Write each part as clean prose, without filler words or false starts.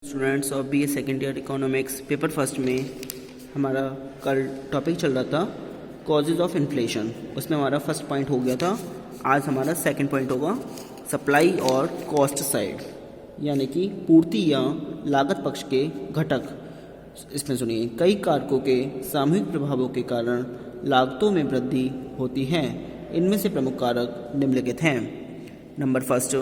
Students of B A second year economics paper first में हमारा कल टॉपिक चल रहा था कॉजेज़ ऑफ इन्फ्लेशन। उसमें हमारा फर्स्ट पॉइंट हो गया था। आज हमारा सेकंड पॉइंट होगा सप्लाई और कॉस्ट साइड, यानी कि पूर्ति या लागत पक्ष के घटक। इसमें सुनिए, कई कारकों के सामूहिक प्रभावों के कारण लागतों में वृद्धि होती है। इनमें से प्रमुख कारक निम्नलिखित हैं। नंबर फर्स्ट,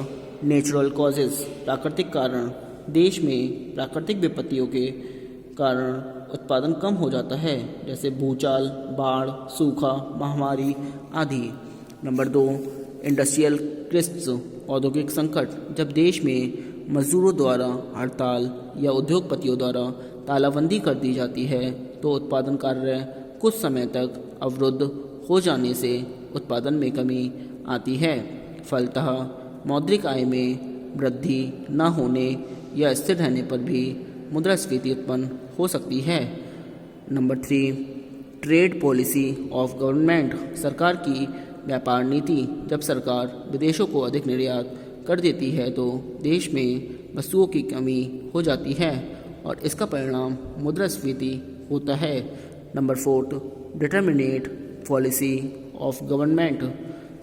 नेचुरल कॉजेज़, प्राकृतिक कारण। देश में प्राकृतिक विपत्तियों के कारण उत्पादन कम हो जाता है, जैसे भूचाल, बाढ़, सूखा, महामारी आदि। नंबर दो, इंडस्ट्रियल क्रिस्प्स, औद्योगिक संकट। जब देश में मजदूरों द्वारा हड़ताल या उद्योगपतियों द्वारा तालाबंदी कर दी जाती है तो उत्पादन कार्य कुछ समय तक अवरुद्ध हो जाने से उत्पादन में कमी आती है। फलतः मौद्रिक आय में वृद्धि न होने या स्थिर रहने पर भी मुद्रास्फीति उत्पन्न हो सकती है। Number three, trade policy of government, सरकार की व्यापार नीति। जब सरकार विदेशों को अधिक निर्यात कर देती है तो देश में वस्तुओं की कमी हो जाती है और इसका परिणाम मुद्रास्फीति होता है। Number fourth, determinate policy of government,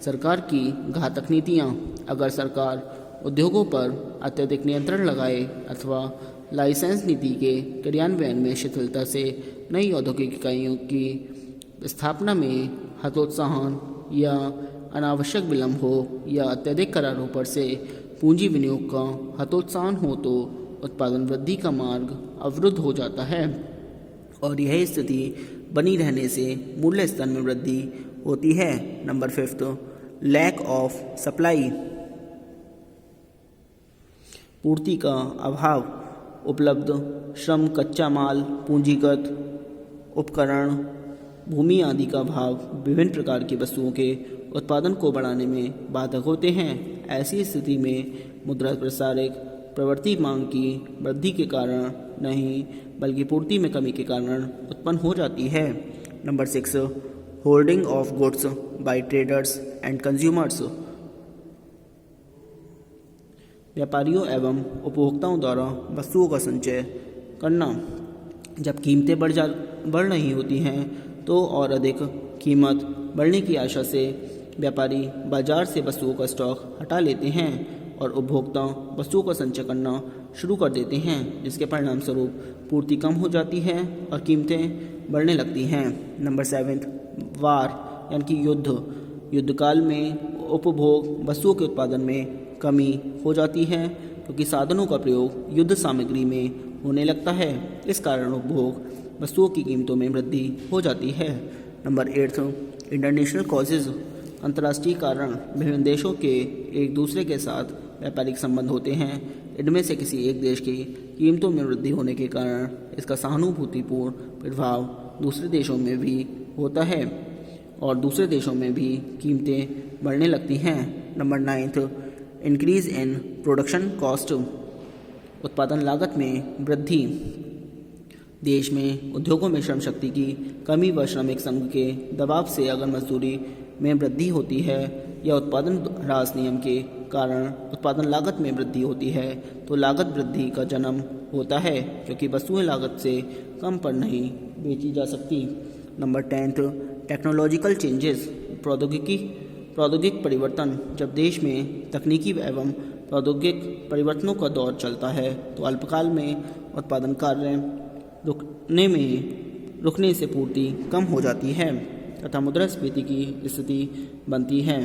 सरकार की घातक नीतियाँ। अगर सरकार उद्योगों पर अत्यधिक नियंत्रण लगाए अथवा लाइसेंस नीति के क्रियान्वयन में शिथिलता से नई औद्योगिक इकाइयों की स्थापना में हतोत्साहन या अनावश्यक विलंब हो या अत्यधिक करारों पर से पूंजी विनियोग का हतोत्साहन हो तो उत्पादन वृद्धि का मार्ग अवरुद्ध हो जाता है और यह स्थिति बनी रहने से मूल्य स्तर में वृद्धि होती है। Number fifth, lack of supply, पूर्ति का अभाव। उपलब्ध श्रम, कच्चा माल, पूंजीगत उपकरण, भूमि आदि का अभाव विभिन्न प्रकार की वस्तुओं के उत्पादन को बढ़ाने में बाधक होते हैं। ऐसी स्थिति में मुद्रा प्रसारिक प्रवृत्ति मांग की वृद्धि के कारण नहीं बल्कि पूर्ति में कमी के कारण उत्पन्न हो जाती है। Number six, holding of goods by traders and consumers, व्यापारियों एवं उपभोक्ताओं द्वारा वस्तुओं का संचय करना। जब कीमतें बढ़ रही होती हैं तो और अधिक कीमत बढ़ने की आशा से व्यापारी बाजार से वस्तुओं का स्टॉक हटा लेते हैं और उपभोक्ता वस्तुओं का संचय करना शुरू कर देते हैं, जिसके परिणाम स्वरूप पूर्ति कम हो जाती है और कीमतें बढ़ने लगती हैं। नंबर सेवेंथ, वार यानी कि युद्ध काल में उपभोग वस्तुओं के उत्पादन में कमी हो जाती है क्योंकि साधनों का प्रयोग युद्ध सामग्री में होने लगता है। इस कारण उपभोग वस्तुओं की कीमतों में वृद्धि हो जाती है। नंबर एट्थ, इंटरनेशनल कॉजेज़, अंतर्राष्ट्रीय कारण। विभिन्न देशों के एक दूसरे के साथ व्यापारिक संबंध होते हैं। इनमें से किसी एक देश की कीमतों में वृद्धि होने के कारण इसका सहानुभूतिपूर्ण प्रभाव दूसरे देशों में भी होता है और दूसरे देशों में भी कीमतें बढ़ने लगती हैं। Number ninth, increase in production cost, उत्पादन लागत में वृद्धि। देश में उद्योगों में श्रम शक्ति की कमी व श्रमिक संघ के दबाव से अगर मजदूरी में वृद्धि होती है या उत्पादन ह्रास नियम के कारण उत्पादन लागत में वृद्धि होती है तो लागत वृद्धि का जन्म होता है क्योंकि वस्तुएं लागत से कम पर नहीं बेची जा सकती। नंबर टेंथ, टेक्नोलॉजिकल चेंजेस, प्रौद्योगिक परिवर्तन। जब देश में तकनीकी एवं प्रौद्योगिक परिवर्तनों का दौर चलता है तो अल्पकाल में उत्पादन कार्य रुकने से पूर्ति कम हो जाती है तथा मुद्रास्फीति की स्थिति बनती है।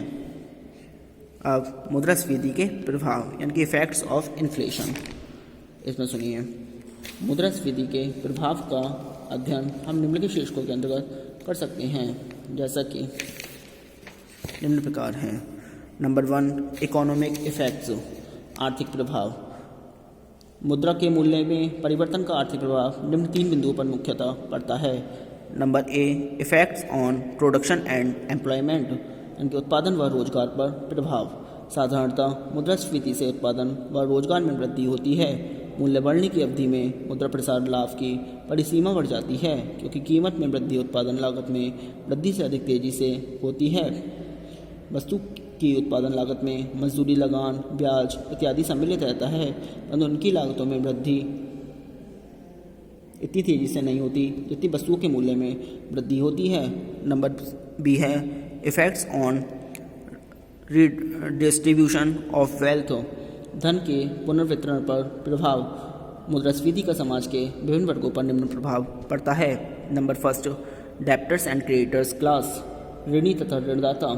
अब मुद्रास्फीति के प्रभाव यानी कि इफेक्ट्स ऑफ इन्फ्लेशन, इसमें सुनिए, मुद्रास्फीति के प्रभाव का अध्ययन हम निम्नलिखित शीर्षकों के अंतर्गत कर सकते हैं, जैसा कि निम्न प्रकार हैं। नंबर वन, इकोनॉमिक इफेक्ट्स, आर्थिक प्रभाव। मुद्रा के मूल्य में परिवर्तन का आर्थिक प्रभाव निम्न तीन बिंदुओं पर मुख्यतः पड़ता है। Number A, effects on production and employment, यानी उत्पादन व रोजगार पर प्रभाव। साधारणतः मुद्रास्फीति से उत्पादन व रोजगार में वृद्धि होती है। मूल्य बढ़ने की अवधि में मुद्रा प्रसार लाभ की परिसीमा बढ़ जाती है क्योंकि कीमत में वृद्धि उत्पादन लागत में वृद्धि से अधिक तेजी से होती है। वस्तु की उत्पादन लागत में मजदूरी, लगान, ब्याज इत्यादि सम्मिलित रहता है, परंतु उनकी लागतों में वृद्धि इतनी तेज़ी से नहीं होती जितनी वस्तुओं के मूल्य में वृद्धि होती है। नंबर बी है effects on distribution of wealth, धन के पुनर्वितरण पर प्रभाव। मुद्रास्फीति का समाज के विभिन्न वर्गों पर निम्न प्रभाव पड़ता है। Number first, debtors and creditors class, ऋणी तथा ऋणदाता।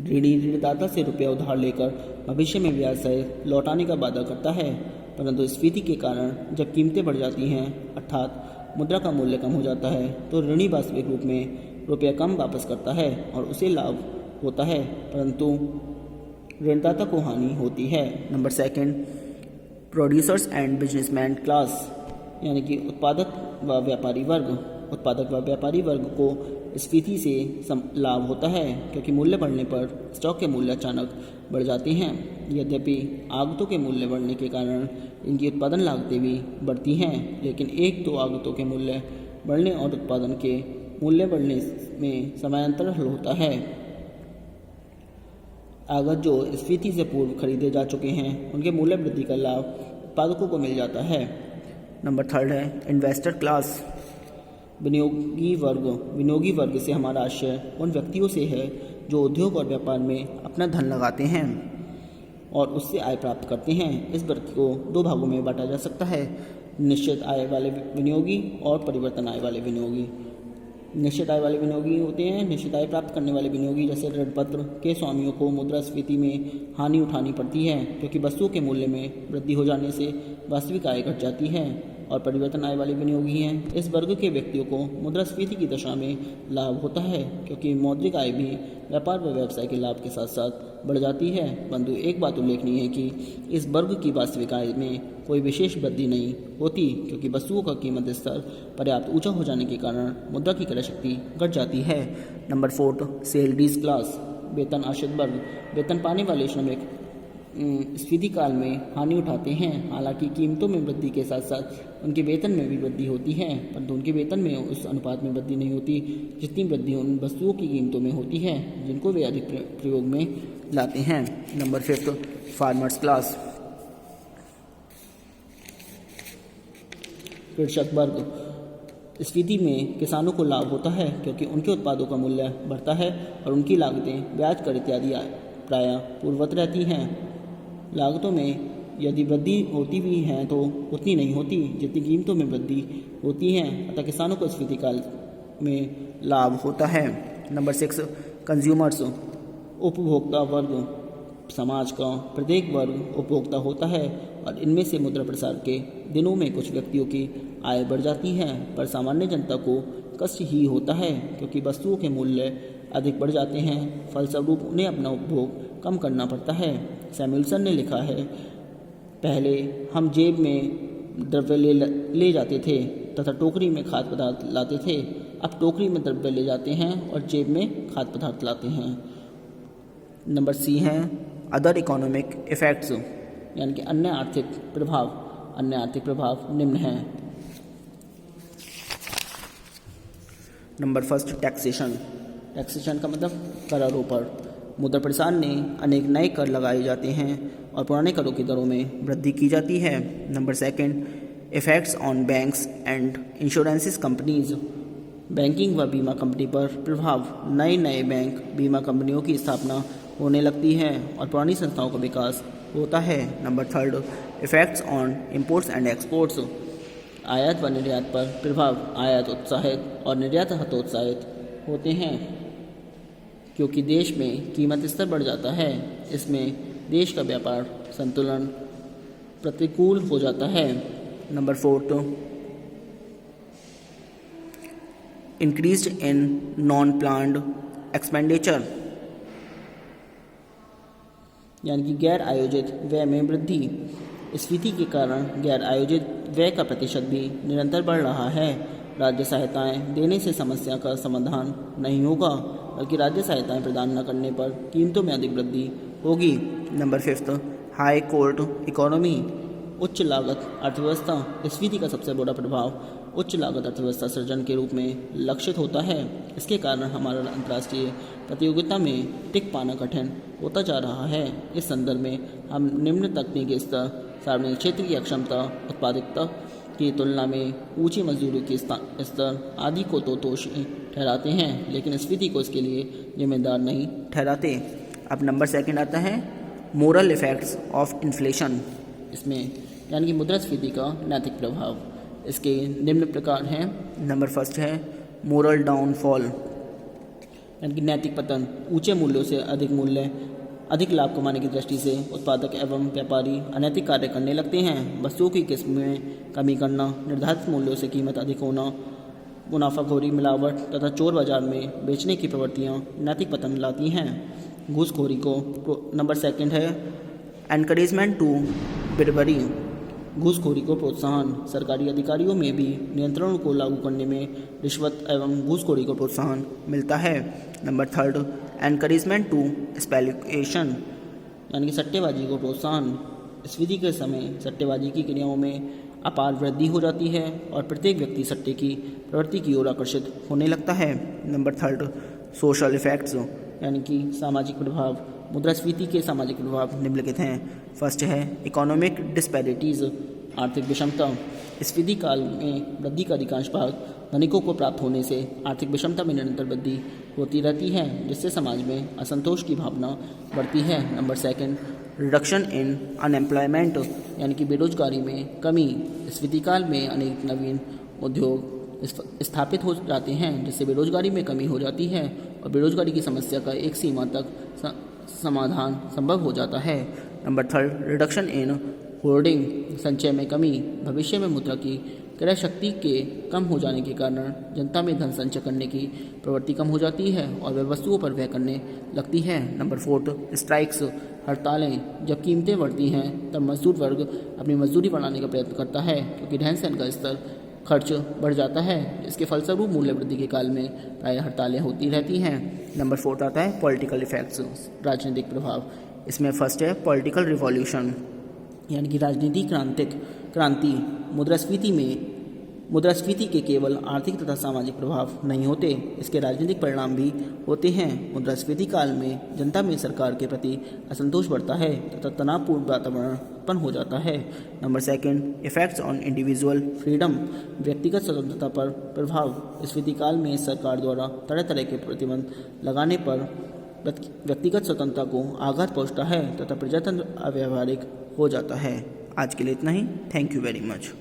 ऋणी ऋणदाता से रुपया उधार लेकर भविष्य में ब्याज सहित लौटाने का वादा करता है, परंतु स्फीति के कारण जब कीमतें बढ़ जाती हैं अर्थात मुद्रा का मूल्य कम हो जाता है तो ऋणी वास्तविक रूप में रुपया कम वापस करता है और उसे लाभ होता है, परंतु ऋणदाता को हानि होती है। Number second, producers and businessman class, यानी कि उत्पादक व व्यापारी वर्ग। उत्पादक व व्यापारी वर्ग को स्फीति से लाभ होता है क्योंकि मूल्य बढ़ने पर स्टॉक के मूल्य अचानक बढ़ जाते हैं। यद्यपि आगतों के मूल्य बढ़ने के कारण इनकी उत्पादन लागतें भी बढ़ती हैं, लेकिन एक दो आगतों के मूल्य बढ़ने और उत्पादन के मूल्य बढ़ने में समानांतर होता है। आगत जो स्फीति से पूर्व खरीदे जा चुके हैं उनके मूल्य वृद्धि का लाभ उत्पादकों को मिल जाता है। नंबर थर्ड है इन्वेस्टर क्लास, विनियोगी वर्ग। विनियोगी वर्ग से हमारा आशय उन व्यक्तियों से है जो उद्योग और व्यापार में अपना धन लगाते हैं और उससे आय प्राप्त करते हैं। इस वर्ग को दो भागों में बांटा जा सकता है, निश्चित आय वाले विनियोगी और परिवर्तन आय वाले विनियोगी। निश्चित आय वाले विनियोगी होते हैं निश्चित आय प्राप्त करने वाले विनियोगी, जैसे ऋणपत्र के स्वामियों को मुद्रास्फीति में हानि उठानी पड़ती है क्योंकि वस्तुओं के मूल्य में वृद्धि हो जाने से वास्तविक आय घट जाती है। और परिवर्तन आय वाले विनियोगी हैं, इस वर्ग के व्यक्तियों को मुद्रास्फीति की दशा में लाभ होता है क्योंकि मौद्रिक आय भी व्यापार व व्यवसाय के लाभ के साथ साथ बढ़ जाती है, परंतु एक बात उल्लेखनीय है कि इस वर्ग की वास्तविक आय में कोई विशेष वृद्धि नहीं होती क्योंकि वस्तुओं का कीमत स्तर पर्याप्त ऊंचा हो जाने के कारण मुद्रा की क्रय शक्ति घट जाती है। नंबर फोर्थ, सैलरीज क्लास, वेतन आश्रित वर्ग। वेतन पाने वाले श्रमिक स्फीति काल में हानि उठाते हैं, हालांकि कीमतों में वृद्धि के साथ साथ उनके वेतन में भी वृद्धि होती है, परंतु उनके वेतन में उस अनुपात में वृद्धि नहीं होती जितनी वृद्धि उन वस्तुओं की कीमतों में होती है जिनको वे अधिक प्रयोग में लाते हैं। नंबर फिफ्थ, फार्मर्स क्लास, कृषक वर्ग। स्फीति में किसानों को लाभ होता है क्योंकि उनके उत्पादों का मूल्य बढ़ता है और उनकी लागतें ब्याज कर इत्यादि प्रायः पूर्ववत रहती हैं। लागतों में यदि वृद्धि होती भी है तो उतनी नहीं होती जितनी कीमतों में वृद्धि होती है, अतः किसानों को स्फीति काल में लाभ होता है। नंबर सिक्स, कंज्यूमर्स, उपभोक्ता वर्ग। समाज का प्रत्येक वर्ग उपभोक्ता होता है और इनमें से मुद्रा प्रसार के दिनों में कुछ व्यक्तियों की आय बढ़ जाती है, पर सामान्य जनता को कष्ट ही होता है क्योंकि वस्तुओं के मूल्य अधिक बढ़ जाते हैं, फलस्वरूप उन्हें अपना उपभोग कम करना पड़ता है। सैमुअल्सन ने लिखा है, पहले हम जेब में द्रव्य ले जाते थे तथा टोकरी में खाद्य पदार्थ लाते थे, अब टोकरी में द्रव्य ले जाते हैं और जेब में खाद्य पदार्थ लाते हैं। नंबर सी है अदर इकोनॉमिक इफेक्ट्स, यानी कि अन्य आर्थिक प्रभाव। अन्य आर्थिक प्रभाव निम्न हैं। Number first, taxation. टैक्सेशन का मतलब करारोपण। मुद्रा प्रसार ने अनेक नए कर लगाए जाते हैं और पुराने करों की दरों में वृद्धि की जाती है। Number second, effects on banks and insurances companies. Banking व बीमा कंपनी पर प्रभाव। नए नए बैंक बीमा कंपनियों की स्थापना होने लगती है और पुरानी संस्थाओं का विकास होता है। Number third, effects on imports and exports. आयात व निर्यात पर प्रभाव। आयात उत्साहित और निर्यात हतोत्साहित होते हैं क्योंकि देश में कीमत स्तर बढ़ जाता है। इसमें देश का व्यापार संतुलन प्रतिकूल हो जाता है। Number fourth, increased in non planned expenditure, यानी कि गैर आयोजित व्यय में वृद्धि। स्फीति के कारण गैर आयोजित व्यय का प्रतिशत भी निरंतर बढ़ रहा है। राज्य सहायताएं देने से समस्या का समाधान नहीं होगा, बल्कि राज्य सहायताएं प्रदान न करने पर कीमतों में अधिक वृद्धि होगी। Number fifth, high court economy. उच्च लागत अर्थव्यवस्था स्फीति का सबसे बड़ा प्रभाव उच्च लागत अर्थव्यवस्था सृजन के रूप में लक्षित होता है। इसके कारण हमारा अंतर्राष्ट्रीय प्रतियोगिता में टिक पाना कठिन होता जा रहा है। इस संदर्भ में हम निम्न तकनीकी स्तर, सार्वजनिक क्षेत्र की अक्षमता, उत्पादकता की तुलना में ऊंची मजदूरी की स्तर आदि को तो दोषी ठहराते हैं, लेकिन स्फीति को इसके लिए जिम्मेदार नहीं ठहराते। अब नंबर सेकंड आता है मोरल इफेक्ट्स ऑफ इन्फ्लेशन। इसमें यानी कि मुद्रास्फीति का नैतिक प्रभाव इसके निम्न प्रकार हैं। नंबर फर्स्ट है मोरल डाउनफॉल, यानी कि नैतिक पतन। ऊंचे मूल्यों से अधिक लाभ कमाने की दृष्टि से उत्पादक एवं व्यापारी अनैतिक कार्य करने लगते हैं। वस्तुओं की किस्म में कमी करना, निर्धारित मूल्यों से कीमत अधिक होना, मुनाफाखोरी, मिलावट तथा चोर बाजार में बेचने की प्रवृत्तियां नैतिक पतन लाती हैं। घूसखोरी को नंबर सेकंड है एनकरेजमेंट टू बिरबरी, घूसखोरी को प्रोत्साहन। सरकारी अधिकारियों में भी नियंत्रणों को लागू करने में रिश्वत एवं घूसखोरी को प्रोत्साहन मिलता है। Number third encouragement to speculation, यानी कि सट्टेबाजी को प्रोत्साहन। स्फीति के समय सट्टेबाजी की क्रियाओं में अपार वृद्धि हो जाती है और प्रत्येक व्यक्ति सट्टे की प्रवृत्ति की ओर आकर्षित होने लगता है। नंबर थर्ड सोशल इफेक्ट्स, यानी कि सामाजिक प्रभाव। मुद्रास्फीति के सामाजिक प्रभाव निम्नलिखित हैं। फर्स्ट है इकोनॉमिक डिस्पैरिटीज़, आर्थिक विषमता। स्फीति काल में वृद्धि का अधिकांश भाग धनिकों को प्राप्त होने से आर्थिक विषमता में निरंतर वृद्धि होती रहती है, जिससे समाज में असंतोष की भावना बढ़ती है। Number second reduction in unemployment, यानी कि बेरोजगारी में कमी। स्फीति काल में अनेक नवीन उद्योग स्थापित हो जाते हैं, जिससे बेरोजगारी में कमी हो जाती है और बेरोजगारी की समस्या का एक सीमा तक समाधान संभव हो जाता है। Number third reduction in hoarding, संचय में कमी। भविष्य में मुद्रा की क्रय शक्ति के कम हो जाने के कारण जनता में धन संचय करने की प्रवृत्ति कम हो जाती है और वह वस्तुओं पर व्यय करने लगती है। नंबर फोर्थ स्ट्राइक्स, हड़तालें। जब कीमतें बढ़ती हैं तब मजदूर वर्ग अपनी मजदूरी बढ़ाने का प्रयत्न करता है, क्योंकि रहन सहन का स्तर खर्च बढ़ जाता है। इसके फलस्वरूप मूल्य वृद्धि के काल में प्राय हड़तालें होती रहती हैं। नंबर फोर्थ आता है पॉलिटिकल इफेक्ट्स, राजनीतिक प्रभाव। इसमें फर्स्ट है पॉलिटिकल रिवॉल्यूशन, यानी कि राजनीतिक क्रांति। मुद्रास्फीति के केवल आर्थिक तथा सामाजिक प्रभाव नहीं होते, इसके राजनीतिक परिणाम भी होते हैं। मुद्रास्फीति काल में जनता में सरकार के प्रति असंतोष बढ़ता है तथा तनावपूर्ण वातावरण उत्पन्न हो जाता है। Number second effects on individual freedom, व्यक्तिगत स्वतंत्रता पर प्रभाव। स्फीति काल में सरकार द्वारा तरह तरह के प्रतिबंध लगाने पर व्यक्तिगत स्वतंत्रता को आघात पहुंचता है तथा प्रजातंत्र अव्यावहारिक हो जाता है। आज के लिए इतना ही। Thank you very much.